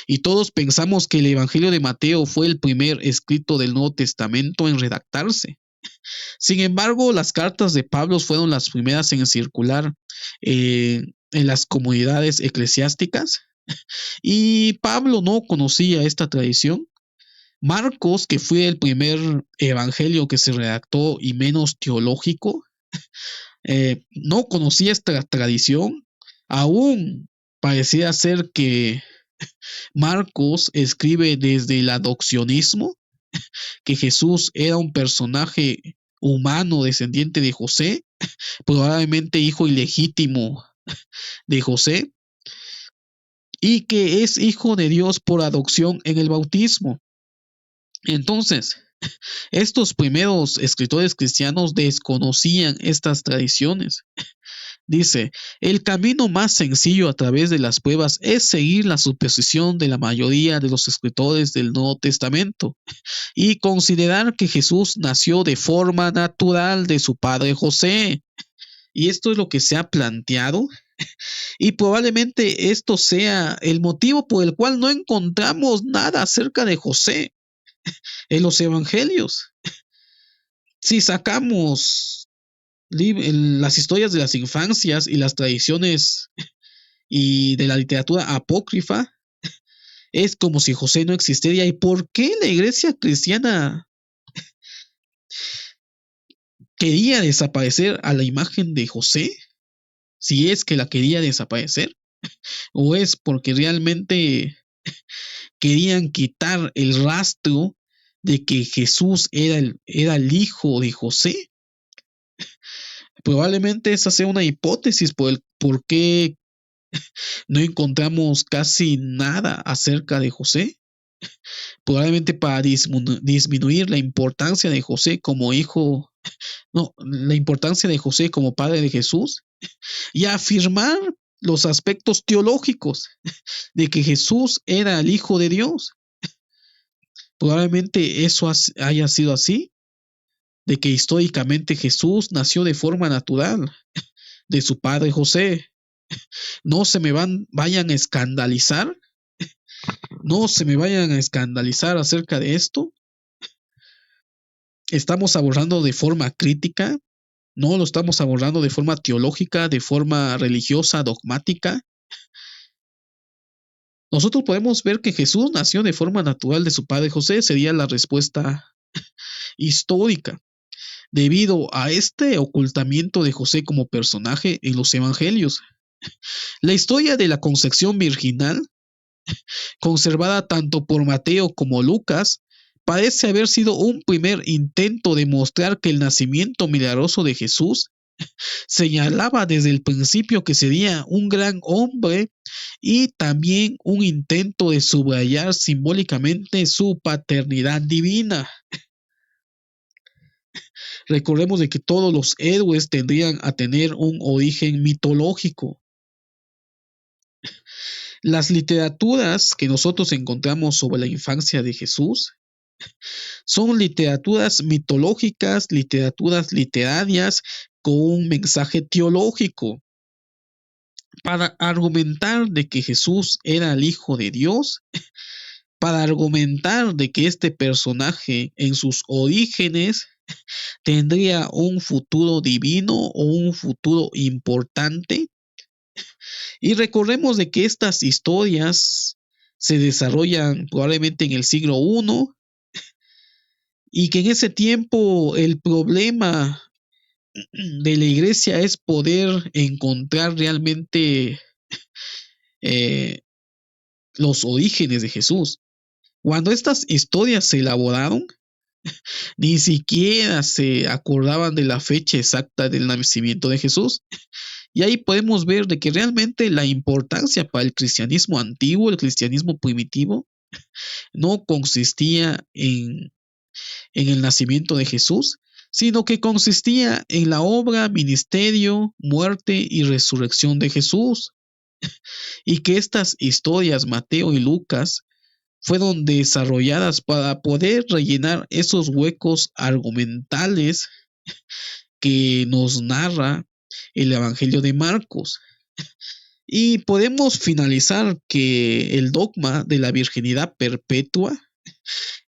Y todos pensamos que el Evangelio de Mateo fue el primer escrito del Nuevo Testamento en redactarse. Sin embargo, las cartas de Pablo fueron las primeras en circular en las comunidades eclesiásticas. Y Pablo no conocía esta tradición. Marcos, que fue el primer evangelio que se redactó y menos teológico, no conocía esta tradición. Aún parecía ser que Marcos escribe desde el adopcionismo, que Jesús era un personaje humano descendiente de José, probablemente hijo ilegítimo de José, y que es hijo de Dios por adopción en el bautismo. Entonces, estos primeros escritores cristianos desconocían estas tradiciones. Dice, el camino más sencillo a través de las pruebas es seguir la suposición de la mayoría de los escritores del Nuevo Testamento y considerar que Jesús nació de forma natural de su padre José. Y esto es lo que se ha planteado y probablemente esto sea el motivo por el cual no encontramos nada acerca de José en los evangelios. Si sacamos las historias de las infancias y las tradiciones y de la literatura apócrifa, es como si José no existiera. ¿Y por qué la iglesia cristiana quería desaparecer a la imagen de José? Si es que la quería desaparecer, o es porque realmente querían quitar el rastro de que Jesús era el hijo de José. Probablemente esa sea una hipótesis por qué no encontramos casi nada acerca de José. Probablemente para disminuir la importancia de José como hijo, no, la importancia de José como padre de Jesús y afirmar los aspectos teológicos de que Jesús era el hijo de Dios. Probablemente eso haya sido así, de que históricamente Jesús nació de forma natural de su padre José. No se me vayan a escandalizar, no se me vayan a escandalizar acerca de esto. Estamos abordando de forma crítica, no lo estamos abordando de forma teológica, de forma religiosa, dogmática. Nosotros podemos ver que Jesús nació de forma natural de su padre José, sería la respuesta histórica, debido a este ocultamiento de José como personaje en los evangelios. La historia de la concepción virginal, conservada tanto por Mateo como Lucas, parece haber sido un primer intento de mostrar que el nacimiento milagroso de Jesús señalaba desde el principio que sería un gran hombre y también un intento de subrayar simbólicamente su paternidad divina. Recordemos de que todos los héroes tendrían a tener un origen mitológico. Las literaturas que nosotros encontramos sobre la infancia de Jesús son literaturas mitológicas, literaturas literarias con un mensaje teológico para argumentar de que Jesús era el Hijo de Dios, para argumentar de que este personaje en sus orígenes tendría un futuro divino o un futuro importante. Y recordemos de que estas historias se desarrollan probablemente en el siglo I y que en ese tiempo el problema de la iglesia es poder encontrar realmente eh, los orígenes de Jesús. Cuando estas historias se elaboraron, ni siquiera se acordaban de la fecha exacta del nacimiento de Jesús. Y ahí podemos ver de que realmente la importancia para el cristianismo antiguo, el cristianismo primitivo, no consistía en el nacimiento de Jesús, sino que consistía en la obra, ministerio, muerte y resurrección de Jesús. Y que estas historias, Mateo y Lucas, fueron desarrolladas para poder rellenar esos huecos argumentales que nos narra el Evangelio de Marcos. Y podemos finalizar que el dogma de la virginidad perpetua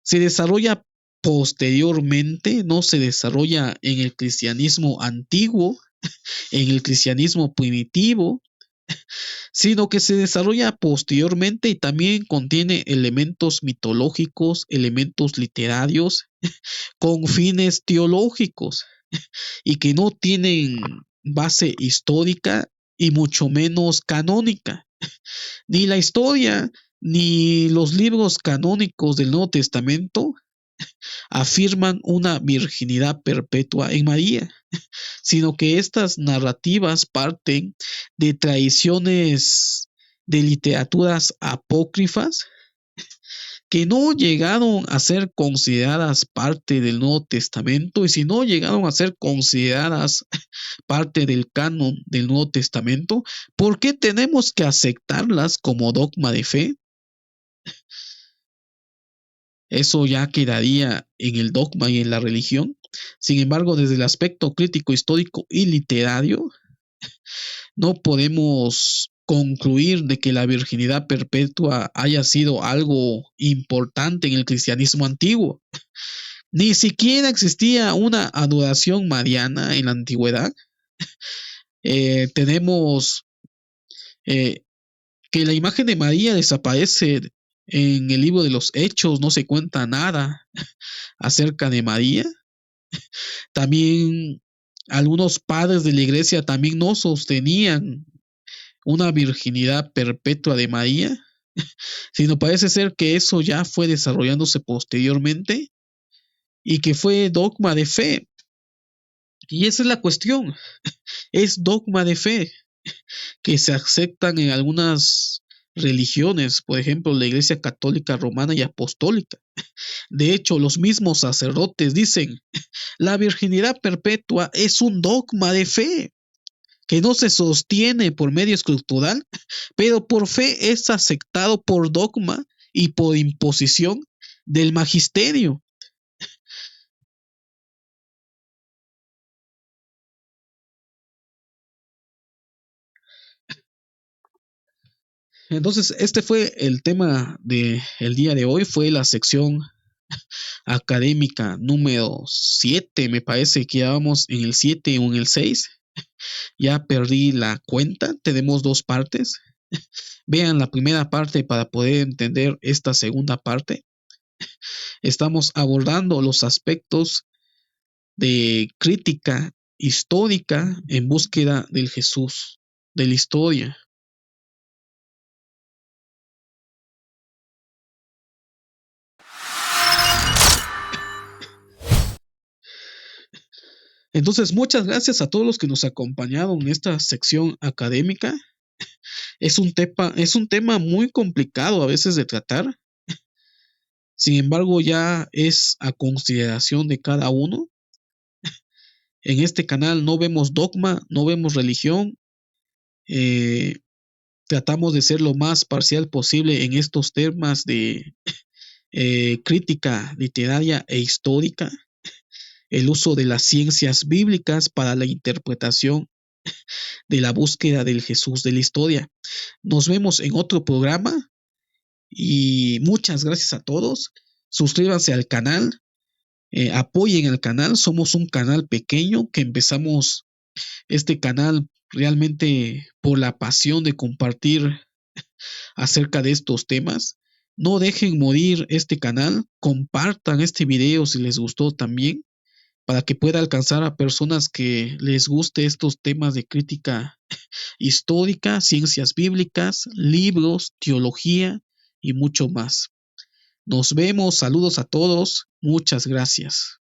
se desarrolla posteriormente, no se desarrolla en el cristianismo antiguo, en el cristianismo primitivo, sino que se desarrolla posteriormente y también contiene elementos mitológicos, elementos literarios, con fines teológicos y que no tienen base histórica y mucho menos canónica. Ni la historia ni los libros canónicos del Nuevo Testamento afirman una virginidad perpetua en María, sino que estas narrativas parten de tradiciones de literaturas apócrifas que no llegaron a ser consideradas parte del Nuevo Testamento, y si no llegaron a ser consideradas parte del canon del Nuevo Testamento, ¿por qué tenemos que aceptarlas como dogma de fe? Eso ya quedaría en el dogma y en la religión. Sin embargo, desde el aspecto crítico, histórico y literario, no podemos concluir de que la virginidad perpetua haya sido algo importante en el cristianismo antiguo. Ni siquiera existía una adoración mariana en la antigüedad. Tenemos eh, que la imagen de María desaparece en el libro de los Hechos, no se cuenta nada acerca de María. También algunos padres de la iglesia también no sostenían una virginidad perpetua de María, sino parece ser que eso ya fue desarrollándose posteriormente y que fue dogma de fe. Y esa es la cuestión, es dogma de fe que se aceptan en algunas religiones, por ejemplo, la Iglesia Católica Romana y Apostólica. De hecho, los mismos sacerdotes dicen, la virginidad perpetua es un dogma de fe que no se sostiene por medio escritural, pero por fe es aceptado por dogma y por imposición del magisterio. Entonces, este fue el tema del día de hoy, fue la sección académica número 7, me parece que ya vamos en el 7 o en el 6. Ya perdí la cuenta, tenemos dos partes. Vean la primera parte para poder entender esta segunda parte. Estamos abordando los aspectos de crítica histórica en búsqueda del Jesús de la historia. Entonces, muchas gracias a todos los que nos acompañaron en esta sección académica. Es un tema muy complicado a veces de tratar. Sin embargo, ya es a consideración de cada uno. En este canal no vemos dogma, no vemos religión. Eh, Tratamos de ser lo más parcial posible en estos temas de crítica literaria e histórica, el uso de las ciencias bíblicas para la interpretación de la búsqueda del Jesús de la historia. Nos vemos en otro programa y muchas gracias a todos. Suscríbanse al canal, apoyen el canal. Somos un canal pequeño que empezamos este canal realmente por la pasión de compartir acerca de estos temas. No dejen morir este canal, compartan este video si les gustó también, para que pueda alcanzar a personas que les guste estos temas de crítica histórica, ciencias bíblicas, libros, teología y mucho más. Nos vemos, saludos a todos, muchas gracias.